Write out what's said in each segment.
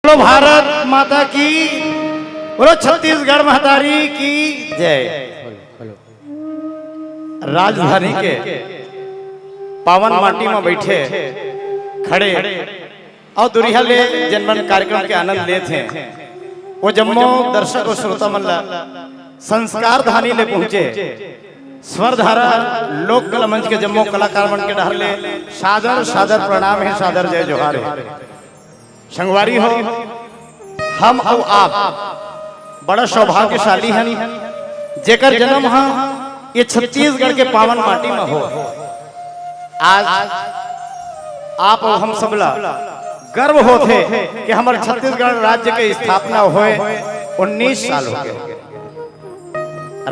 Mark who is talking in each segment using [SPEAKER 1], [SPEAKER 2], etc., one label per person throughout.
[SPEAKER 1] बोलो भारत माता की, बोलो छत्तीसगढ़ महतारी की जय। राजधानी के पावन माटी में बैठे खड़े और दुरिया ले जनमन कार्यक्रम के आनंद लेते हैं। वो जम्मो दर्शक और श्रोता मन संस्कार धानी ले पहुंचे। स्वरधारा लोक कला मंच के जम्मो कलाकार मन के डहर ले सादर सादर प्रणाम है, सादर जय जोहार है। संगवारी हो, हम और आप बड़ा सौभाग्यशाली हैं जेकर जन्म ये छत्तीसगढ़ के पावन माटी में हो। आज आप और हम सबला गर्व होते कि हमारे छत्तीसगढ़ राज्य के स्थापना हुए 19 साल हो गए।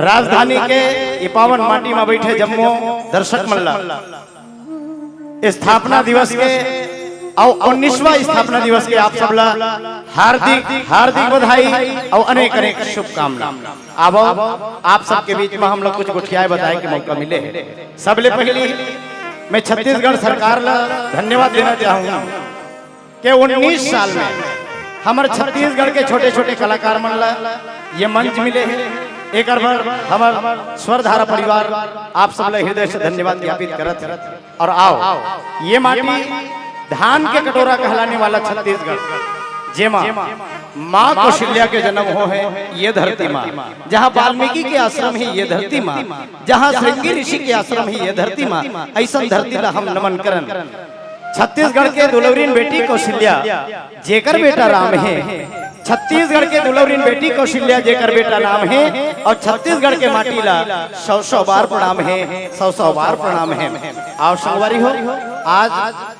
[SPEAKER 1] राजधानी के ये पावन माटी में बैठे जम्मू दर्शक मल्ला स्थापना दिवस के और 19वां स्थापना दिवस के आप सबला हार्दिक हार्दिक बधाई और अनेक अनेक शुभकामना। अब आप सबके बीच में हम लोग कुछ गुठियाए बताए के मौका मिले। सबले पहले मैं छत्तीसगढ़ सरकार ला धन्यवाद देना चाहूंगा कि 19 साल में हमारे छत्तीसगढ़ के छोटे छोटे कलाकार मन ला ये मंच मिले हैं। एक बार हमार स्वरधारा परिवार आप सब हृदय से धन्यवाद ज्ञापित करत है। और आओ ये माटी धान के कटोरा कहलाने वाला छत्तीसगढ़ जेमा माँ कौशल्या के जन्म हो है ये धरती माँ, जहाँ वाल्मीकि के आश्रम ही ये धरती माँ, जहाँ श्रृंगी ऋषि के आश्रम ही ये धरती माँ। ऐसा धरती ला हम नमन करन। छत्तीसगढ़ के दुलौरीन बेटी कौशल्या जेकर बेटा राम है। छत्तीसगढ़ के दुलौरीन बेटी कौशल्या जेकर बेटा नाम है। और छत्तीसगढ़ के माटी ला 100 बार प्रणाम है, 100 बार प्रणाम है। आओ संगवारी हो, आज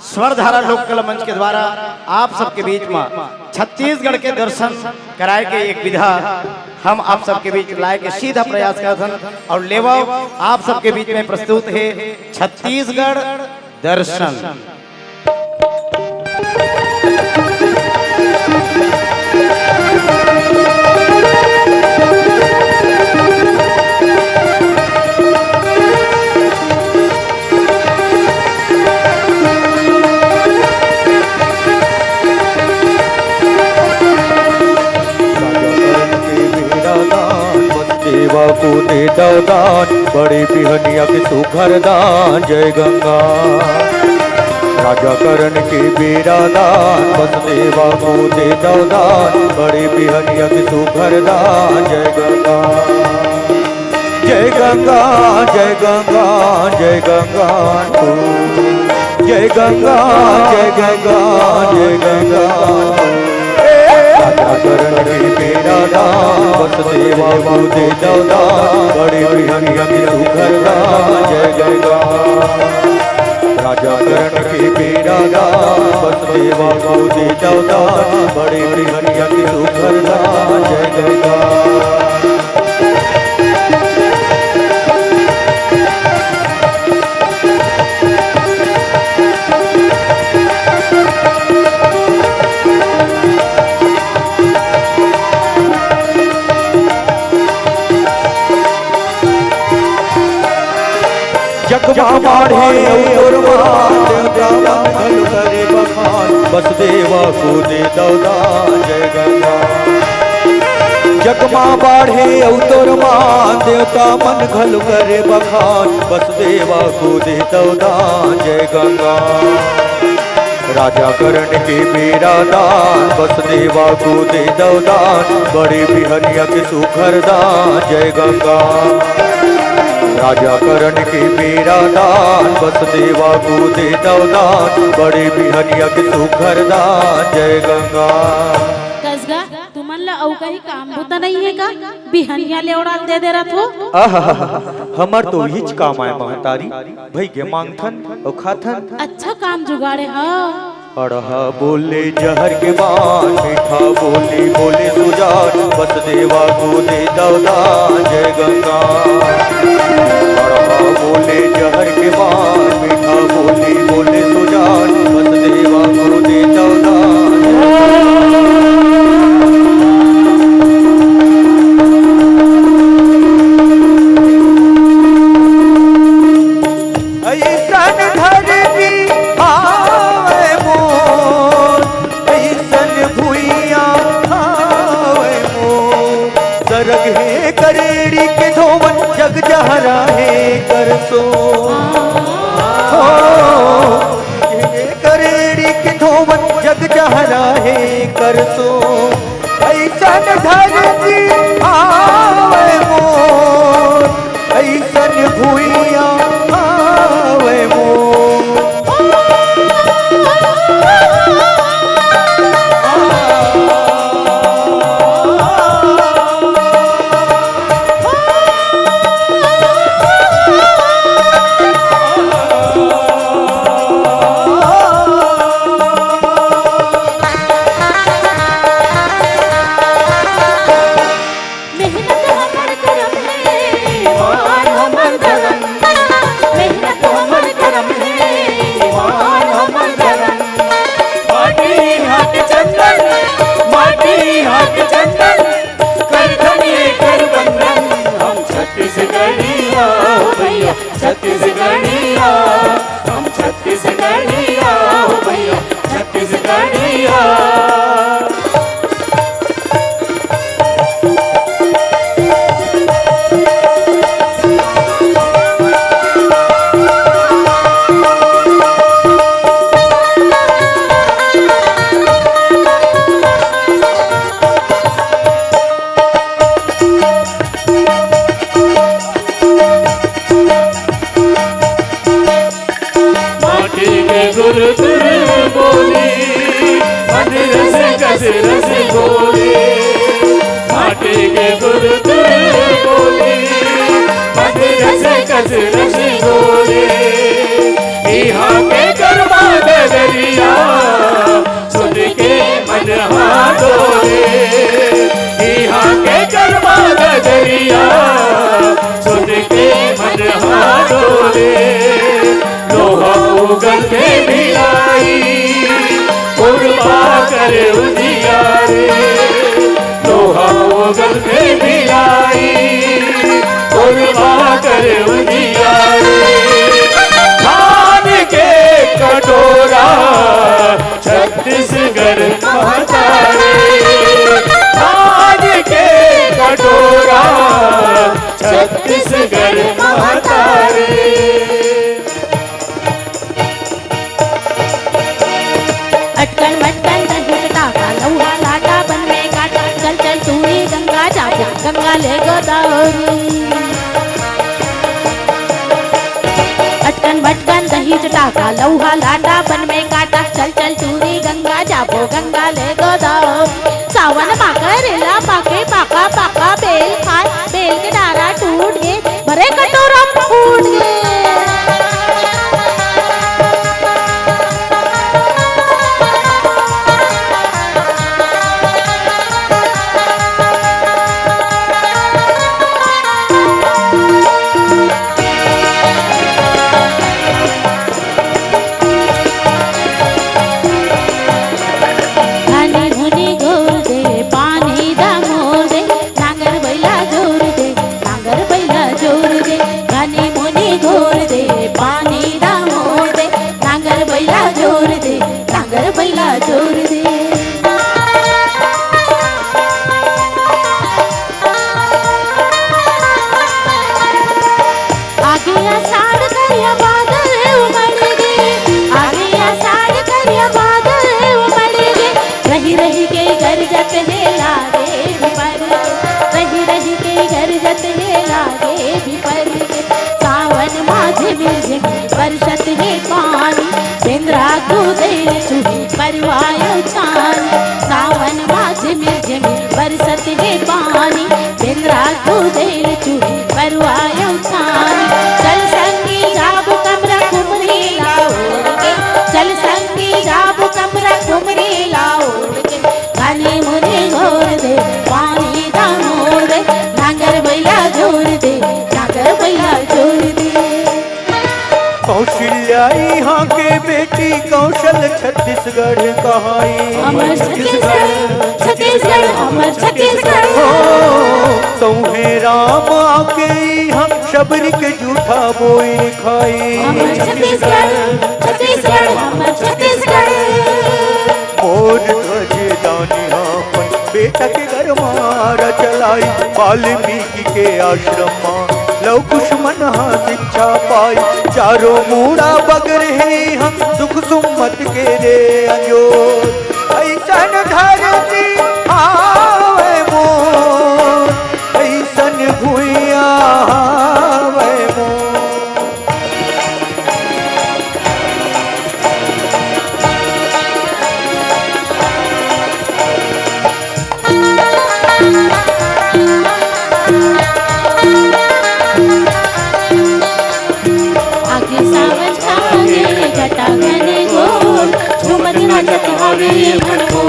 [SPEAKER 1] स्वरधारा लोक कला मंच के द्वारा आप सबके बीच में छत्तीसगढ़ के दर्शन कराए के एक विधा हम आप सबके बीच लाए के सीधा प्रयास करते और लेवा आप सबके बीच में प्रस्तुत है छत्तीसगढ़ दर्शन।
[SPEAKER 2] को दे दान बड़ी पिहनिया के सुघर दान। जय गंगा राजा करण के बेरा दान वसुदेवा को दे दान बड़ी पिहनिया के सुघर दान। जय गंगा जय गंगा जय गंगा जय गंगा जय गंगा जय गंगा जय गंगा करण के बेरा दान वसुदेवा को दे दान बड़ी पिहनिया के सुघर दान। जय गंगा राजा करण के बेरा दान वसुदेवा को दे दान बड़ी पिहनिया के सुघर दान। जय गंगा जगमा माढ़े और करे बखान वसुदेवा को दे दान। जय गंगा जगमा बाढ़े अवतोर मान देवता मन घल करे बखान वसुदेवा को दे दान। जय गंगा राजा करण के बेरा दान वसुदेवा को दे दान बड़ी बिहनिया के सुघर दान। जय गंगा राजा करण के बेरा दान वसुदेवा को दे दान बड़े बिहनिया के सुघर दान। जय गंगा
[SPEAKER 3] कसगा तुमन ला औ कहीं काम बुता नहीं है का बिहनिया ले उड़ाल दे रहा थो।
[SPEAKER 2] हमर तो हिच काम आए महतारी भाई के मांगथन और खाथन।
[SPEAKER 3] अच्छा काम जुगाड़े हाँ।
[SPEAKER 2] अड़हा बोले जहर के बान मीठा बोली बोले सुजान वसुदेवा को दे दान। जय गंगा अड़हा बोले जहर के बान मीठा बोली बोले सुजान वसुदेवा को दे दान। ऐसन भुइया रगे करेड़ी के धोवन जग जहरा है करसो हो करेड़ी के धोवन जग जहरा है करसो ऐसन धरती आवे मोर ऐसन भुइया आवे मोर
[SPEAKER 4] छत्तीसगढ़िया हम छत्तीसगढ़िया हो भैया छत्तीसगढ़िया रस बोली माटी के गुरु बोली रस बोली यहाँ के गरबा दरिया सुन के मन हाथोले यहाँ के गरबा दरिया सुन के मन हाथोले लोहा उगल के भी आई कुर्बा करे उजियारे लोहा उगल के भी आई कुर्बा करे उजियारे धान के कटोरा छत्तीसगढ़ महतारे धान के कटोरा छत्तीसगढ़ महतारे
[SPEAKER 3] अटकन मटकन दही टाका लौहा लाटा बन में काटा चल चल तूरी गंगा जाबो गंगा ले गोदावरी अटकन मटकन दही टाका लौहा लाटा बन में काटा चल चल तूरी गंगा जाबो गंगा ले गोदावरी सावन पाका रेला पाके पाका पाका बेल खाए बेल के डारा टूट गए भरे कटोरा फूट गए बरसत है पानी बेंद्रा को दे चुही परवायो छानी सावन माझ में जमी बरसत है पानी बेंद्रा को दे चुही परवायो छानी चल संगी जाब कमरा कुमरी लाओ के चल संगी जाब कमरा कुमरी लाओ के गाने मुने घोर दे पानी दा मोर दे नांगर बैला जोर दे नांगर बैला जोर दे
[SPEAKER 2] कौशल्या यहाँ के बेटी कौशल छत्तीसगढ़ कहाई
[SPEAKER 3] अमर छत्तीसगढ़ छत्तीसगढ़ अमर छत्तीसगढ़
[SPEAKER 2] तौहे राम आके हम शबरी के जूठा बोई खाई
[SPEAKER 3] अमर छत्तीसगढ़ छत्तीसगढ़ अमर छत्तीसगढ़
[SPEAKER 2] मोर ध्वज दानी अपन बेटा के घर मारा चलाई वाल्मीकि के आश्रम मां लव कुश मन शिक्षा पाई चारों मूड़ा बगरे हम सुख सुमत के रे अंजो ऐसन धरती आवे मोर ऐसन भुइया आवे मोर
[SPEAKER 3] आगे सावन छागे घटा घने गोल झूमत नाचत हवे ये मन को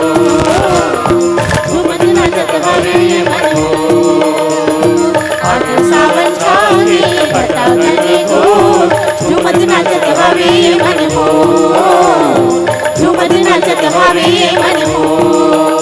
[SPEAKER 3] झूमत नाचत हवे ये मन को आगे सावन छागे घटा घने गोल झूमत नाचत हवे ये मन को झूमत नाचत हवे ये मन को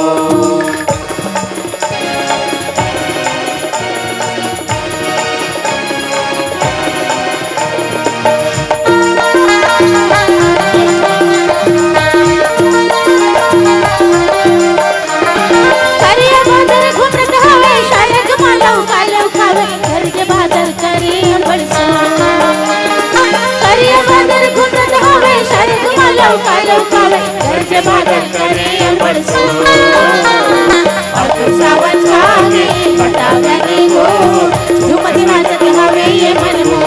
[SPEAKER 3] सावन छागे घटा घने गोल झूमत नाचत हवे ये मन हो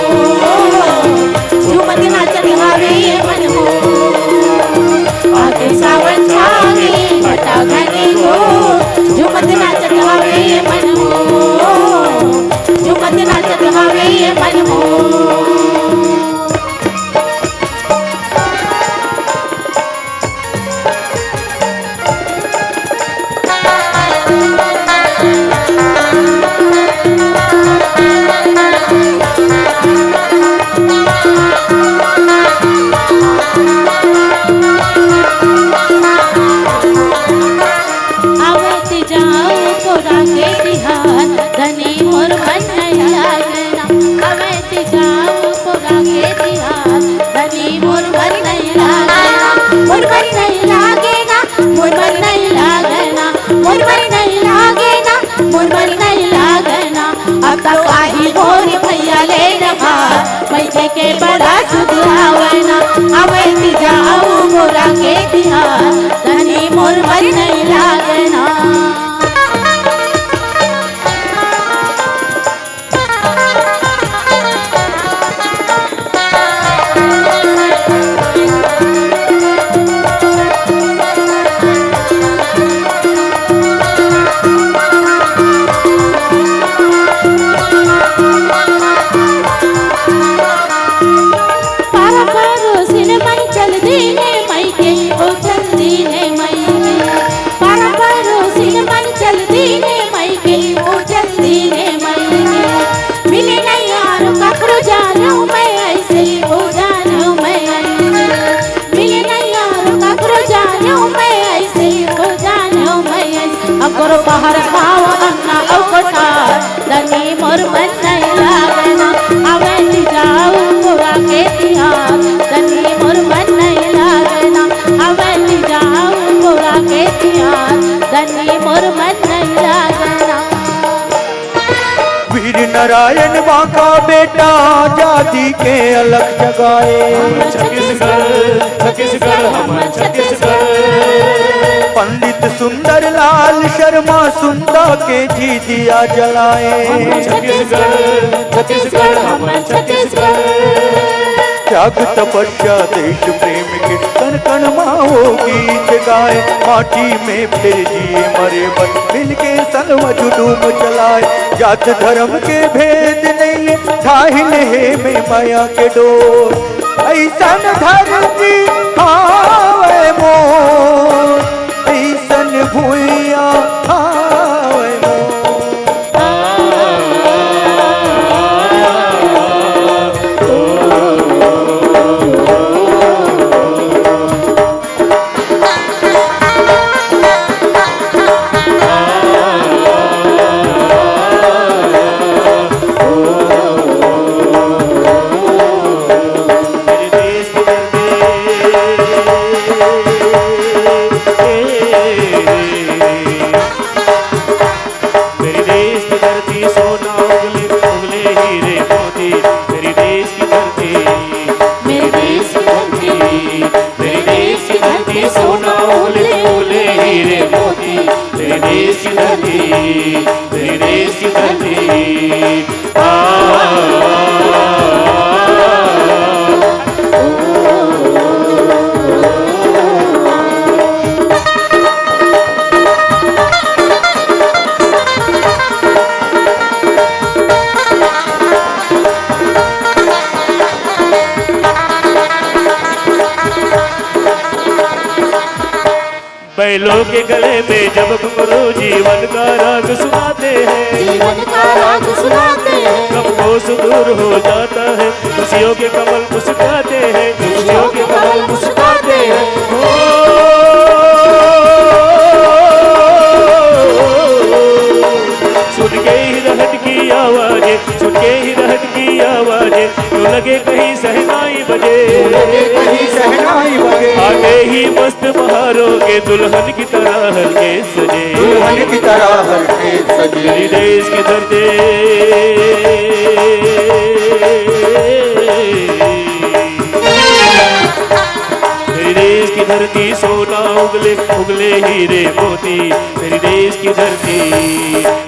[SPEAKER 3] झूमत नाचत हवे ये मन हो आगे सावन छागे घटा घने गोल झूमत नाचत हवे ये मन हो झूमत नाचत हवे ये मन हो के बड़ा सुधरावना अवैती जाऊ मोरा के तिहार तनी मोर मन नहीं लागना पहाड़ पावना अवतार तनी मोर मन नहीं लागना अवैती जाऊ मोरा के तिहार तनी मोर मन नहीं लागना अवैती जाऊ मोरा के तिहार तनी मोर मन नहीं लागना
[SPEAKER 2] वीर नारायण बांका बेटा आजादी के अलग जगाए
[SPEAKER 4] छत्तीसगढ़ छत्तीसगढ़ हम छत्तीसगढ़
[SPEAKER 2] पंडित सुंदर लाल शर्मा सुंदा के जी दिया जलाए
[SPEAKER 4] छत्तीसगढ़ छत्तीसगढ़ हम छत्तीसगढ़
[SPEAKER 2] त्याग तपस्या देश प्रेम के कण कण माओ गीत गाए माटी में फिर जिए मरे बन मिल के सलवा जुलूम चलाए जात धर्म के भेद नहीं ढाहिल है में माया के डोर ऐसा धरती आवे मोर ऐसन भूया आवे
[SPEAKER 4] मेरे देश की धरती, मेरे देश की धरती। बैलों के गले में जब घुंघरू जीवन का राग सुनाते हैं,
[SPEAKER 3] जीवन का राग सुनाते हैं।
[SPEAKER 4] कब को सुदूर हो जाता है, खुशियों के कमल मुस्कुराते हैं, खुशियों के कमल मुस्कुराते हैं। सुन के ही रहट की आवाजें, सुन के ही रहट की आवाजें, तो लगे कहीं सहनाई बजे,
[SPEAKER 2] कहीं सहनाई बजे,
[SPEAKER 4] आगे ही मस्त बहारों के दुल्हन की तरह हल्के सजे,
[SPEAKER 2] दुल्हन की तरह हल्के सजे।
[SPEAKER 4] मेरी देश की धरती, मेरी देश की धरती सोना उगले उगले हीरे मोती, मेरी देश की धरती,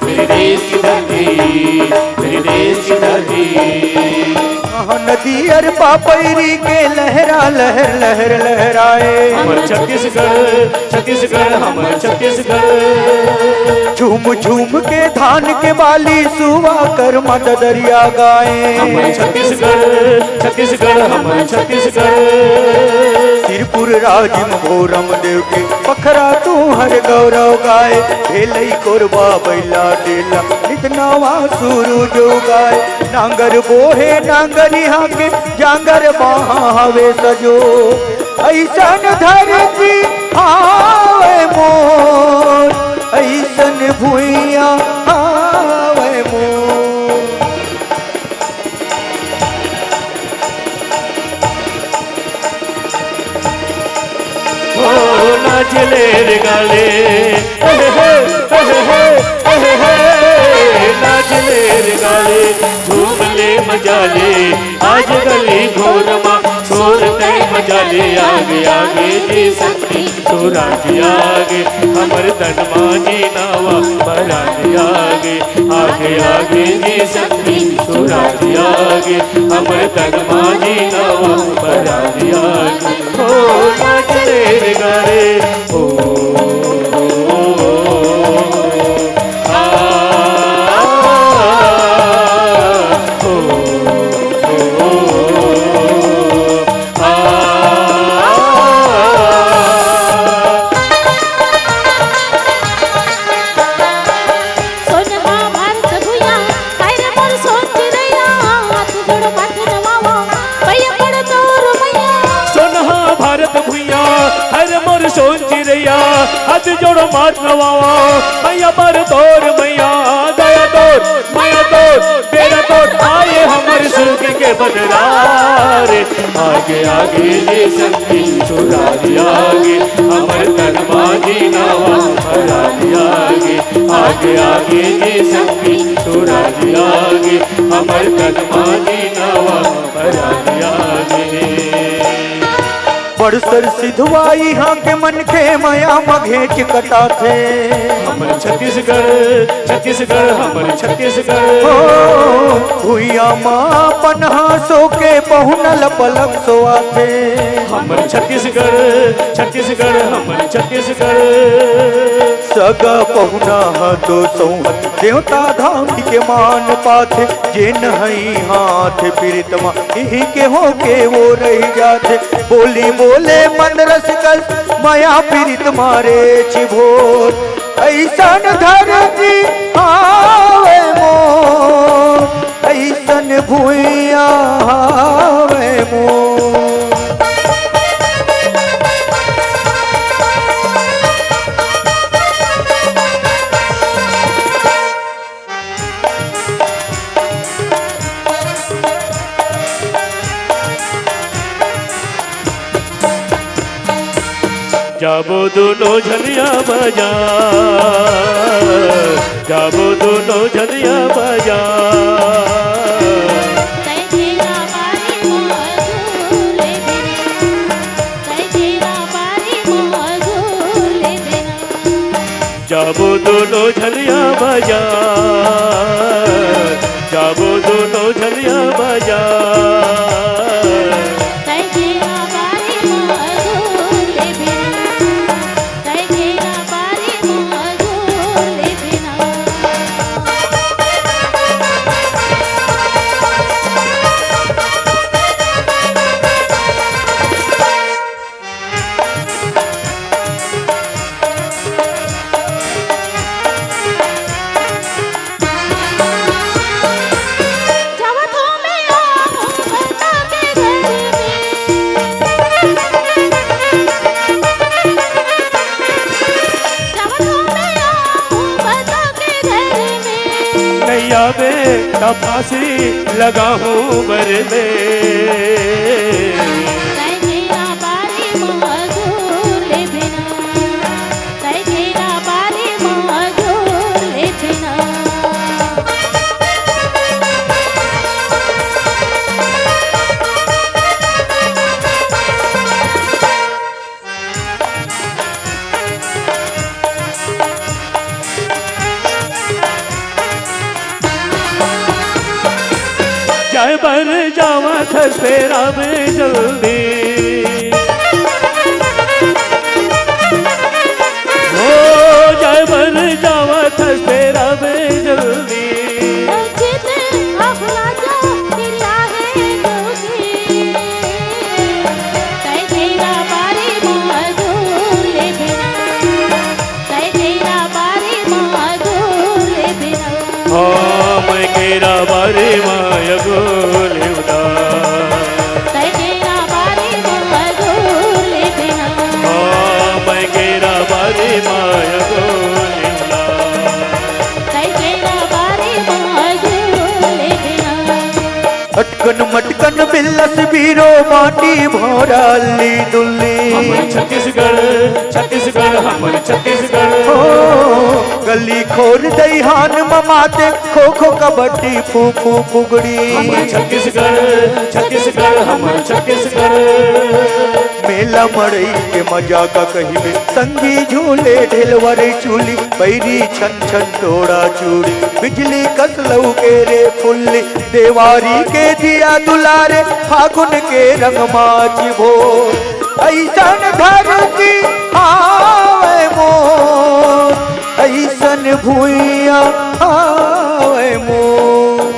[SPEAKER 4] मेरी देश की धरती, मेरी देश की धरती।
[SPEAKER 2] नदी अर पापैरी के लहरा लहर लहर लहराए,
[SPEAKER 4] हमर छत्तीसगढ़, छत्तीसगढ़ हमर छत्तीसगढ़।
[SPEAKER 2] झूम झूम के धान के बाली सुवा कर मत दरिया गाए,
[SPEAKER 4] हमर छत्तीसगढ़, छत्तीसगढ़ हमर छत्तीसगढ़।
[SPEAKER 2] सिरपुर राजिम भोरम देव के पखरा तू हर गौरव गाए, भेलई कोरबा बैला देला नित नवा सुरु जो गाए। नांगर बोहे नांगर यहाँ के जांगर बहावे सजो, ऐसन धरती आवे मोर, ऐसन भुइया आवे मोर।
[SPEAKER 4] ओ नाचले रे गाले, नाचले रे गाले, झूमले मजाले, आज गली घोरमा सोरते मजाले। आगे आगे जी शक्ति सूरज आगे, हमर तनमा जी नावा महाराज आगे, आगे आगे जी शक्ति सूरज आगे, हमर तनमा जी नावा महाराज आगे। ओ नाचले रे गाले, हाथ जोड़ो मात नवावा, मैया पर तोर मैया दया तोर, मैया तोर बेरा तोर, आए हमारे सुख के बदलारे। आगे आगे ये शक्ति सुरारी आगे, हमर तनमा जी नावा हरारी आगे, आगे आगे ये शक्ति सुरारी आगे, हमर तनमा जी नावा हरारी आगे।
[SPEAKER 2] बड़सर सिधवा यहाँ के मन के मया मघेच कटा थे,
[SPEAKER 4] हमर छत्तीसगढ़, छत्तीसगढ़ हमर छत्तीसगढ़।
[SPEAKER 2] भुइया माँ पन्हा सो के पहुनल पलक सोआ थे,
[SPEAKER 4] हमर छत्तीसगढ़, छत्तीसगढ़ हमर छत्तीसगढ़।
[SPEAKER 2] सगा पहुना तो सौहत देवता धाम के मान पाथे, जे नहीं हाथ प्रीतमा यही के हो के वो रह जाते। बोली बोले मन रस कस माया पीड़ित मारे छिभोर, ऐसन धरती आवे मोर, ऐसन भुइया आवे मोर।
[SPEAKER 4] जाबो दोनों झलिया बजा, जाबो दोनों झलिया बजा। जाबो दोनों झलिया बाजार, जाबो दोनों झलिया बाजार।
[SPEAKER 3] तै घेरा बारी मधुर ले बिना, तै घेरा बारी मधुर ले बिना। जावतों में आऊं बता के घर में, जावतों में आऊं बता के घर में।
[SPEAKER 4] नैया में न फांसी लगा हूँ बर में।
[SPEAKER 3] तै घेरा बारी मधुर ले बिना, तै घेरा बारी मधुर ले बिना।
[SPEAKER 4] जाए बर जावा थस तेरा में जल्दी, ओ जाए बर जावा थस तेरा में जल्दी।
[SPEAKER 3] चित अफला जो दिला है जोगी, तै घेरा बारी मधुर ले बिना, तै घेरा बारी मधुर ले बिना।
[SPEAKER 4] हाँ मैं घेरा बारे माया गोले उदार,
[SPEAKER 3] तै घेरा बारी मधुर ले बिना,
[SPEAKER 4] हाँ मैं घेरा बारे माया गोले उदार।
[SPEAKER 3] तै घेरा बारी मधुर ले बिना।
[SPEAKER 2] अटकन मटकन बिल्लस बीरो माटी भोराली दुल्ली।
[SPEAKER 4] हमर छत्तीसगढ़, छत्तीसगढ़ हमर छत्तीसगढ़।
[SPEAKER 2] ओ गली खोर दईहान ममाते खो खो कबड्डी फू फू फुगड़ी।
[SPEAKER 4] हमर छत्तीसगढ़, छत्तीसगढ़ हमर छत्तीसगढ़।
[SPEAKER 2] मेला मड़ई के मजा का कही में संगी झूले ढेलवरे चूली पैरी छन छन डोरा चूड़ी बिजली कसलऊ के रे फुल्ली देवारी के दिया दुलारे फागुन के रंग माच भो ऐसन धरती आवे मोर ऐसन भूइया आवे मोर।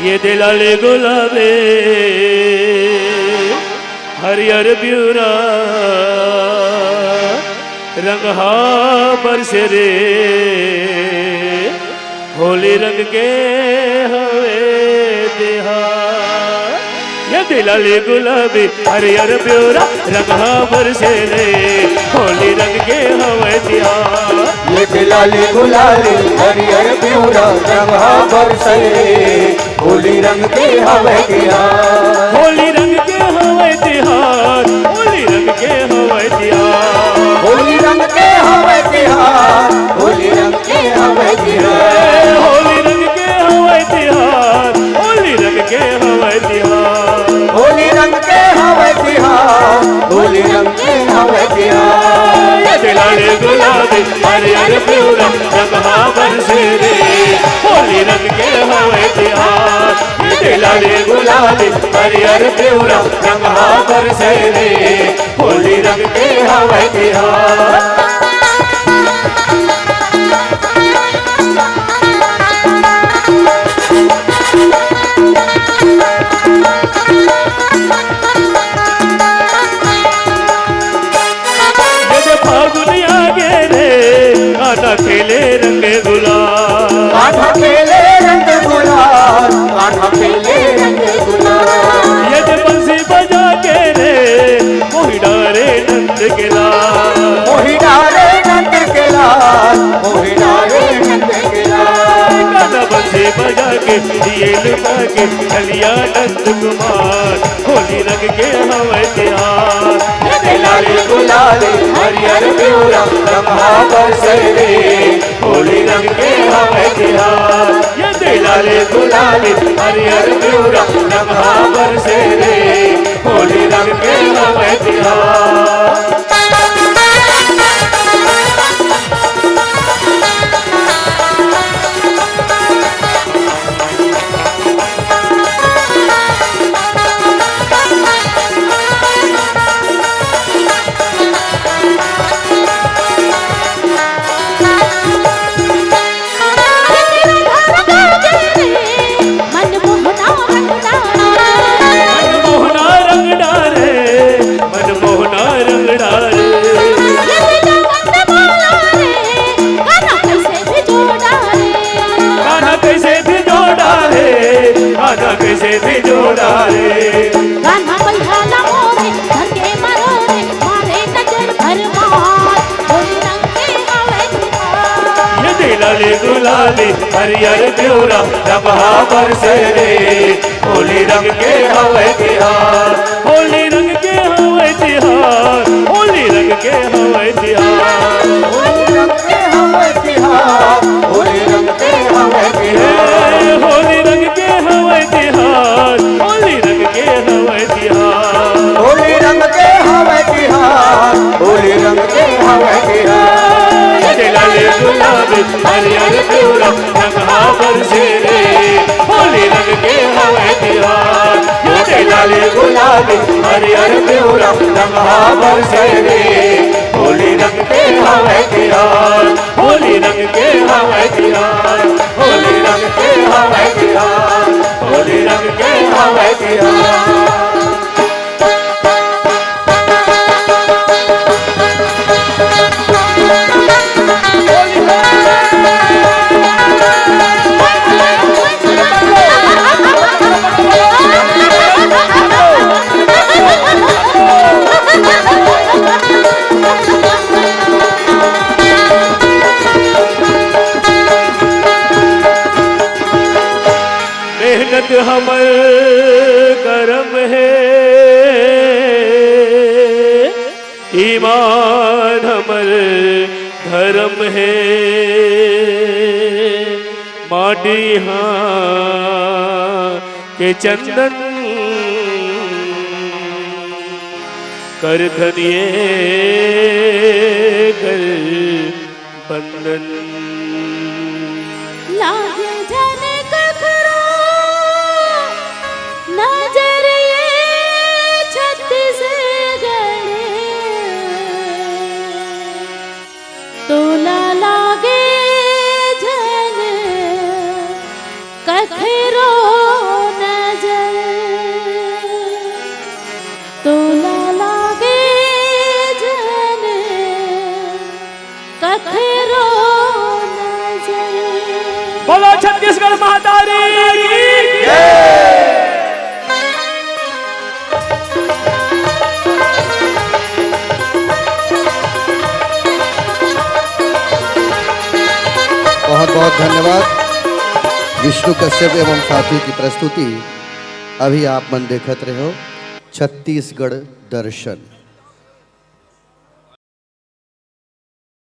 [SPEAKER 4] ये दिलाले गुलाबे हरियर ब्यूरा रंग हा बरसे रे होली रंग के हवे देहा। ये दिलाले गुलाबी हरियर ब्यूरा रंग हा बरसे रे होली रंग के हवे देहा।
[SPEAKER 2] ये दिलाली गुलाली हरियर ब्यूरा रंगा बरसे होली रंग के हवे तिहार।
[SPEAKER 4] होली रंग के हवे तिहार, होली रंग के हवे तिहार।
[SPEAKER 2] होली रंग के हवे तिहार होली रंग के हवे तिहार।
[SPEAKER 4] होली रंग के हवे तिहार, होली रंग के हवे तिहार।
[SPEAKER 2] होली रंग के हवे तिहार होली रंग के हवे तिहार।
[SPEAKER 4] ये दिलाले गुलाबी हरियर ब्यूरा रंग हा बरसे रे होली रंग के हवे तिहार। ये दिलाले गुलाबी हरियर ब्यूरा रंग हा बरसे रे होली रंग के हवे तिहार। फागुन आगे रे आधा खेले रंग गुलाल।
[SPEAKER 2] आधा खेले रंग गुलाल आधा खेले रंग गुलाल।
[SPEAKER 4] यद बंसी बजा के रे मोहि डारे नंद के लाल।
[SPEAKER 2] मोहि डारे नंद के लाल मोहि डारे नंद के लाल।
[SPEAKER 4] गाना बंसी बजा के दिए लुटा के चलिया नंद कुमार होली रंग के हवे तिहार।
[SPEAKER 2] लाले गुलाले हरियर प्यूरा रंगहा बरसे रे होली रंग के हमें तिहार
[SPEAKER 4] ये
[SPEAKER 2] लाले गुलाले हरियर प्यूरा रंगहा बरसे रे होली रंग के हमें तिहार
[SPEAKER 4] कैसे भी जोड़ा रे
[SPEAKER 3] गाना बल्हाला मोरे घर के मरोरे मारे नजर भर मार होली रंग के हवे तिहार
[SPEAKER 4] ये लाले गुलाले हरियर प्यूरा रंगहा बरसे रे होली रंग के हवे तिहार होली रंग के हवे तिहार होली रंग के हवे तिहार
[SPEAKER 2] होली रंग के हमें तिहार होली रंग के हमें तिहार
[SPEAKER 4] होली रंग के हवे तिहार होली रंग के हवे तिहार
[SPEAKER 2] होली रंग के हमें तिहार होली रंग के हमें तिहार
[SPEAKER 4] लाले गुलाबी हरियर प्यूरा रंगहा बरसे रे होली रंग के हवे तिहार
[SPEAKER 2] लाले गुलाबी हरियर प्यूरा रंगहा बरसे रे होली रंग के हमें तिहार
[SPEAKER 4] होली रंग के हवे तिहार
[SPEAKER 2] होली रंग के हमें तिहार होली रंग के हमें तिहार
[SPEAKER 4] मेहनत हमर करम है ईमान हमर धर्म है माटी हाँ के चंदन कर धनिए कर बंदन
[SPEAKER 3] लागे जाने ककरो नजर ये छत्तीसगढ़ तोला लागे जन ककरो नजर तोला लागे जन ककरो नजर
[SPEAKER 4] बोलो छत्तीसगढ़ महातारी
[SPEAKER 5] बहुत बहुत धन्यवाद विष्णु कश्यप एवं साथी की प्रस्तुति। अभी आप मन देखत रहे हो छत्तीसगढ़ दर्शन।